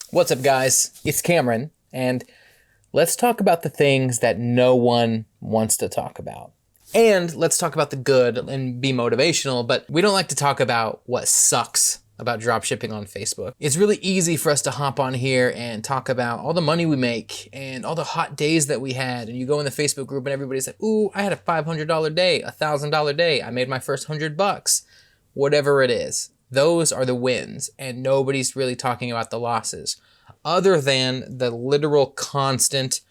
What's up, guys? It's Cameron, and let's talk about the things that no one wants to talk about. And let's talk about the good and be motivational, but we don't like to talk about what sucks about dropshipping on Facebook. It's really easy for us to hop on here and talk about all the money we make and all the hot days that we had. And you go in the Facebook group and everybody's like, ooh, I had a $500 day, a $1,000 day. I made my first $100, whatever it is. Those are the wins, and nobody's really talking about the losses other than the literal constant,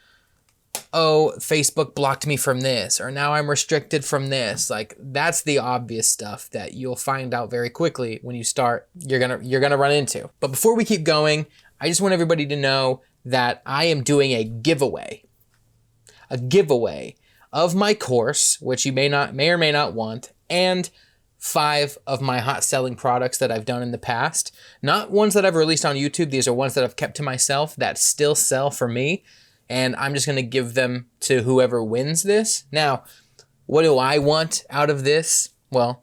oh, Facebook blocked me from this, or now I'm restricted from this. Like, that's the obvious stuff that you'll find out very quickly when you start, you're gonna run into. But before we keep going, I just want everybody to know that I am doing a giveaway of my course, which you may or may not want, and 5 of my hot selling products that I've done in the past. Not ones that I've released on YouTube. These are ones that I've kept to myself that still sell for me. And I'm just going to give them to whoever wins this. Now, what do I want out of this? Well,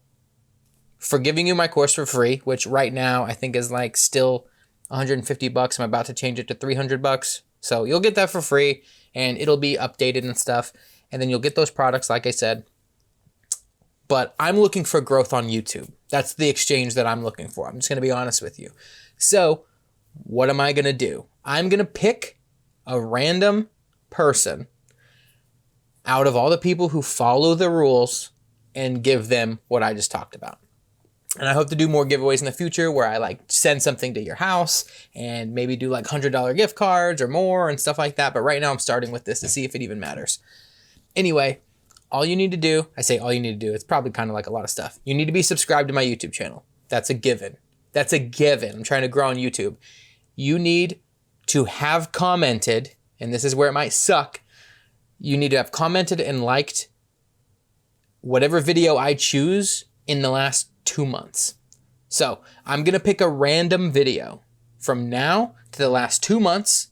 for giving you my course for free, which right now I think is like still $150. I'm about to change it to $300. So you'll get that for free and it'll be updated and stuff. And then you'll get those products, like I said. But I'm looking for growth on YouTube. That's the exchange that I'm looking for. I'm just going to be honest with you. So what am I going to do? I'm going to pick a random person out of all the people who follow the rules and give them what I just talked about. And I hope to do more giveaways in the future where I like send something to your house and maybe do like $100 gift cards or more and stuff like that. But right now I'm starting with this to see if it even matters. Anyway, all you need to do, I say all you need to do, it's probably kind of like a lot of stuff. You need to be subscribed to my YouTube channel. That's a given. That's a given. I'm trying to grow on YouTube. You need to have commented, and this is where it might suck. You need to have commented and liked whatever video I choose in the last 2 months. So I'm going to pick a random video from now to the last 2 months.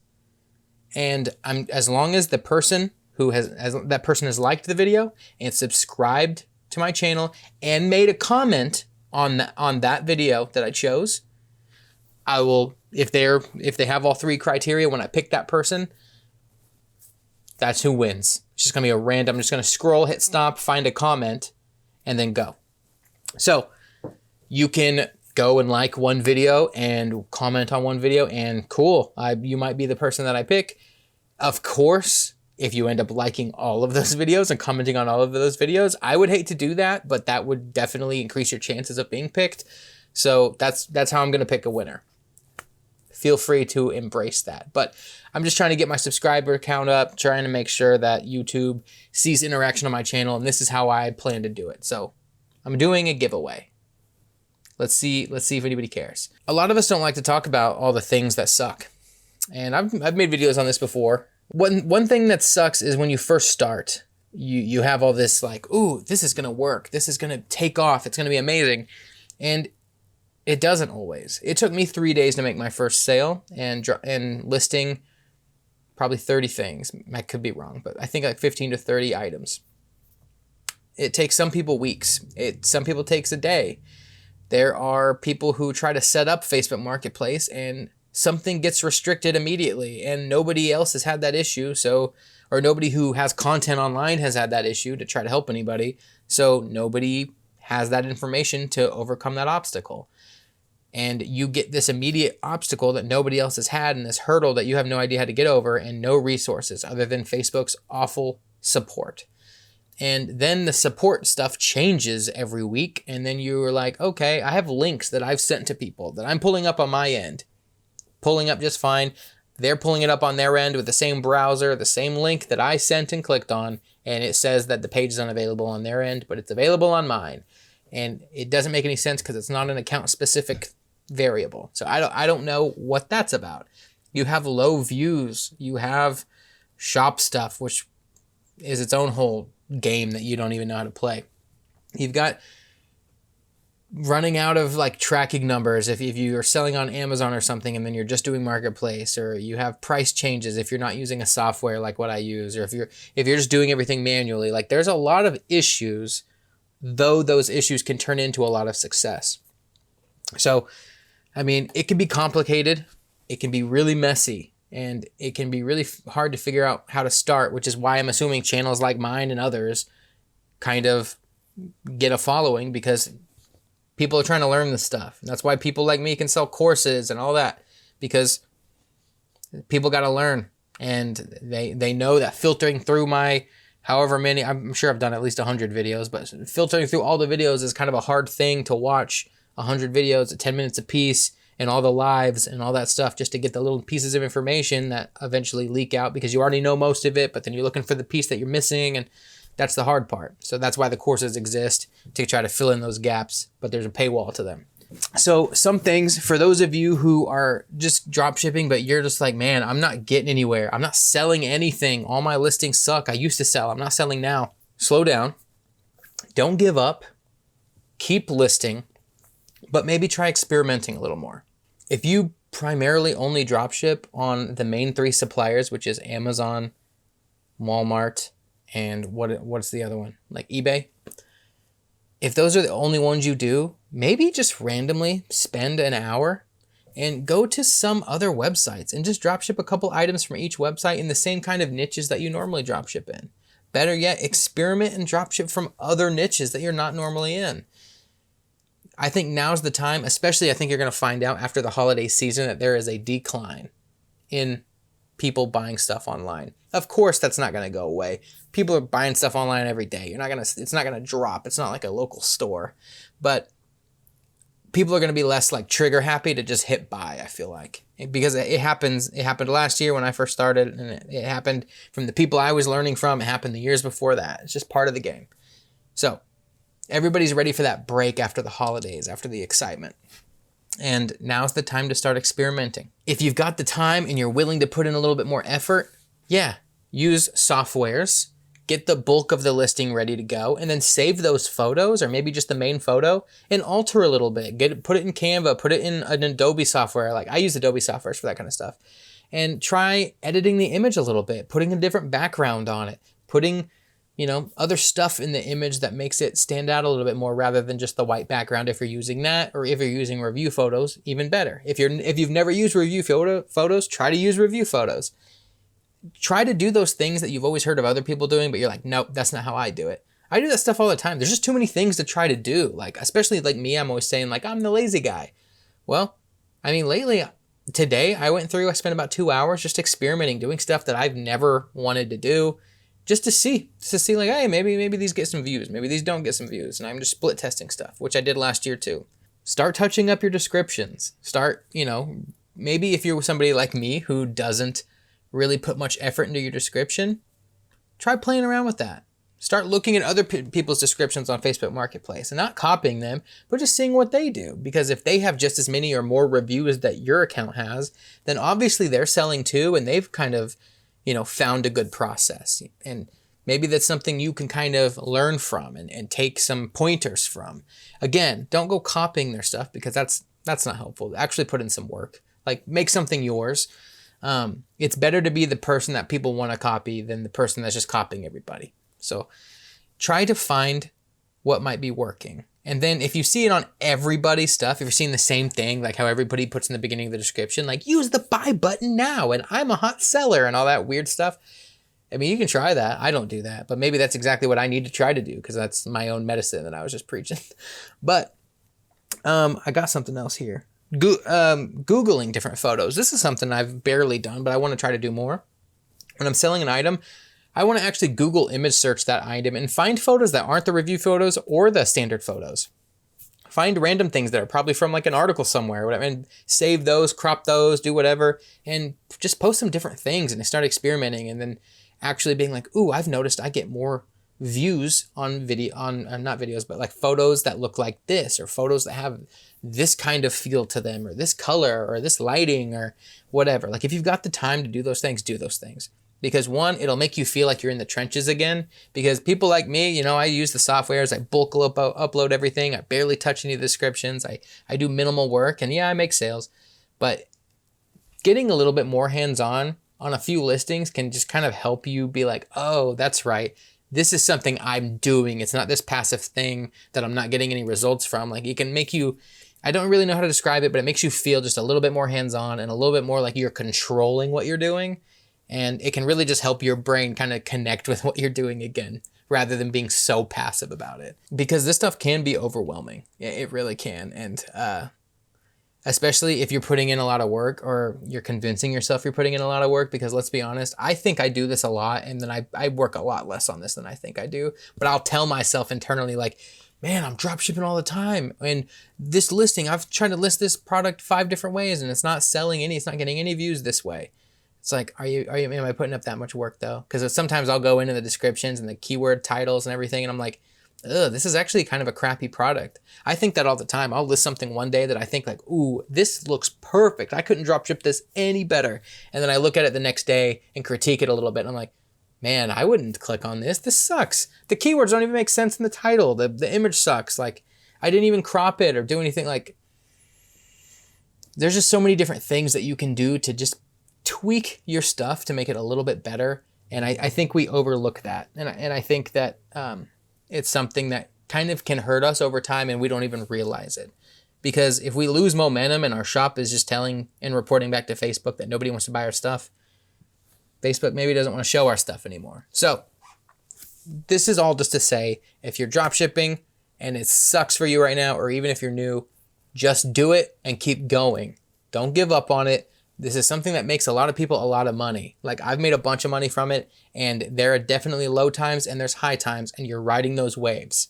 And as long as the person that person has liked the video and subscribed to my channel and made a comment on that video that I chose, I will, if they have all 3 criteria when I pick that person, that's who wins. It's just gonna be a random, I'm just gonna scroll, hit stop, find a comment, and then go. So you can go and like one video and comment on one video, and cool, you might be the person that I pick. Of course, if you end up liking all of those videos and commenting on all of those videos, I would hate to do that, but that would definitely increase your chances of being picked. So that's how I'm going to pick a winner. Feel free to embrace that. But I'm just trying to get my subscriber count up, trying to make sure that YouTube sees interaction on my channel, and this is how I plan to do it. So I'm doing a giveaway. Let's see if anybody cares. A lot of us don't like to talk about all the things that suck. And I've made videos on this before. One thing that sucks is when you first start, you have all this like, ooh, this is going to work. This is going to take off. It's going to be amazing. And it doesn't always. It took me 3 days to make my first sale and listing probably 30 things. I could be wrong, but I think like 15 to 30 items. It takes some people weeks. Some people takes a day. There are people who try to set up Facebook Marketplace and something gets restricted immediately and nobody else has had that issue. Or nobody who has content online has had that issue to try to help anybody. So nobody has that information to overcome that obstacle. And you get this immediate obstacle that nobody else has had and this hurdle that you have no idea how to get over and no resources other than Facebook's awful support. And then the support stuff changes every week. And then you're like, okay, I have links that I've sent to people that I'm pulling up on my end. Pulling up just fine. They're pulling it up on their end with the same browser, the same link that I sent and clicked on, and it says that the page is unavailable on their end, but it's available on mine. And it doesn't make any sense because it's not an account-specific variable. So I don't know what that's about. You have low views. You have shop stuff, which is its own whole game that you don't even know how to play. You've got running out of like tracking numbers if you are selling on Amazon or something and then you're just doing marketplace, or you have price changes if you're not using a software like what I use, or if you're just doing everything manually. Like, there's a lot of issues, though those issues can turn into a lot of success. So, I mean, it can be complicated. it can be really messy and it can be really hard to figure out how to start, which is why I'm assuming channels like mine and others kind of get a following, because people are trying to learn this stuff. And that's why people like me can sell courses and all that, because people got to learn. And they know that filtering through my however many, I'm sure I've done at least 100 videos, but filtering through all the videos is kind of a hard thing to watch. 100 videos at 10 minutes a piece and all the lives and all that stuff just to get the little pieces of information that eventually leak out because you already know most of it, but then you're looking for the piece that you're missing, and that's the hard part. So that's why the courses exist, to try to fill in those gaps, but there's a paywall to them. So some things for those of you who are just drop shipping, but you're just like, man, I'm not getting anywhere. I'm not selling anything. All my listings suck. I used to sell. I'm not selling now. Slow down. Don't give up. Keep listing, but maybe try experimenting a little more. If you primarily only drop ship on the main 3 suppliers, which is Amazon, Walmart, and what's the other one? Like eBay? If those are the only ones you do, maybe just randomly spend an hour and go to some other websites and just dropship a couple items from each website in the same kind of niches that you normally dropship in. Better yet, experiment and dropship from other niches that you're not normally in. I think now's the time, especially I think you're going to find out after the holiday season that there is a decline in people buying stuff online. Of course, that's not going to go away. People are buying stuff online every day. It's not going to drop. It's not like a local store, but people are going to be less like trigger happy to just hit buy, I feel like, because it happened last year when I first started, and it happened from the people I was learning from. It happened the years before that. It's just part of the game. So everybody's ready for that break after the holidays, after the excitement. And now's the time to start experimenting. If you've got the time and you're willing to put in a little bit more effort, yeah, use softwares, get the bulk of the listing ready to go, and then save those photos, or maybe just the main photo, and alter a little bit. Put it in Canva, put it in an Adobe software. Like I use Adobe softwares for that kind of stuff. And try editing the image a little bit, putting a different background on it, putting other stuff in the image that makes it stand out a little bit more rather than just the white background if you're using that, or if you're using review photos, even better. If you've never used review photos, try to use review photos. Try to do those things that you've always heard of other people doing, but you're like, nope, that's not how I do it. I do that stuff all the time. There's just too many things to try to do. Like, especially like me, I'm always saying like, I'm the lazy guy. Well, I mean, today I spent about 2 hours just experimenting, doing stuff that I've never wanted to do. Just to see like, hey, maybe these get some views, maybe these don't get some views. And I'm just split testing stuff, which I did last year too. Start touching up your descriptions. Maybe if you're somebody like me who doesn't really put much effort into your description, try playing around with that. Start looking at other people's descriptions on Facebook Marketplace and not copying them, but just seeing what they do. Because if they have just as many or more reviews that your account has, then obviously they're selling too, and they've kind of found a good process. And maybe that's something you can kind of learn from and take some pointers from. Again, don't go copying their stuff, because that's not helpful. Actually put in some work. Like, make something yours. It's better to be the person that people want to copy than the person that's just copying everybody. So try to find what might be working. And then if you see it on everybody's stuff, if you're seeing the same thing, like how everybody puts in the beginning of the description, like use the buy button now and I'm a hot seller and all that weird stuff. I mean, you can try that. I don't do that, but maybe that's exactly what I need to try to do, because that's my own medicine that I was just preaching. But I got something else here. Googling different photos. This is something I've barely done, but I want to try to do more. When I'm selling an item, I want to actually Google image search that item and find photos that aren't the review photos or the standard photos. Find random things that are probably from like an article somewhere, or whatever, and save those, crop those, do whatever, and just post some different things and start experimenting, and then actually being like, ooh, I've noticed I get more views on not videos, but like photos that look like this, or photos that have this kind of feel to them, or this color, or this lighting, or whatever. Like, if you've got the time to do those things, do those things. Because one, it'll make you feel like you're in the trenches again. Because people like me, I use the softwares, I bulk upload everything, I barely touch any of the descriptions, I do minimal work, and yeah, I make sales. But getting a little bit more hands-on on a few listings can just kind of help you be like, oh, that's right. This is something I'm doing. It's not this passive thing that I'm not getting any results from. Like, it can make you I don't really know how to describe it, but it makes you feel just a little bit more hands-on and a little bit more like you're controlling what you're doing. And it can really just help your brain kind of connect with what you're doing again, rather than being so passive about it. Because this stuff can be overwhelming. It really can. And especially if you're putting in a lot of work, or you're convincing yourself you're putting in a lot of work, because let's be honest, I think I do this a lot, and then I work a lot less on this than I think I do. But I'll tell myself internally, like, man, I'm drop shipping all the time. And this listing, I've tried to list this product 5 different ways and it's not selling any, it's not getting any views this way. It's like, am I putting up that much work though? Because sometimes I'll go into the descriptions and the keyword titles and everything, and I'm like, ugh, this is actually kind of a crappy product. I think that all the time. I'll list something one day that I think like, ooh, this looks perfect. I couldn't drop ship this any better. And then I look at it the next day and critique it a little bit. And I'm like, man, I wouldn't click on this. This sucks. The keywords don't even make sense in the title. The image sucks. Like, I didn't even crop it or do anything. Like, there's just so many different things that you can do to just tweak your stuff to make it a little bit better. And I think we overlook that. And I think that it's something that kind of can hurt us over time and we don't even realize it. Because if we lose momentum and our shop is just telling and reporting back to Facebook that nobody wants to buy our stuff, Facebook maybe doesn't want to show our stuff anymore. So this is all just to say, if you're drop shipping and it sucks for you right now, or even if you're new, just do it and keep going. Don't give up on it. This is something that makes a lot of people a lot of money. Like, I've made a bunch of money from it, and there are definitely low times and there's high times, and you're riding those waves.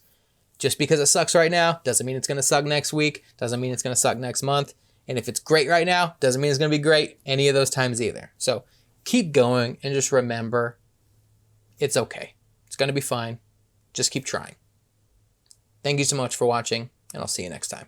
Just because it sucks right now doesn't mean it's going to suck next week, doesn't mean it's going to suck next month. And if it's great right now, doesn't mean it's going to be great any of those times either. So keep going and just remember, it's okay. It's going to be fine. Just keep trying. Thank you so much for watching, and I'll see you next time.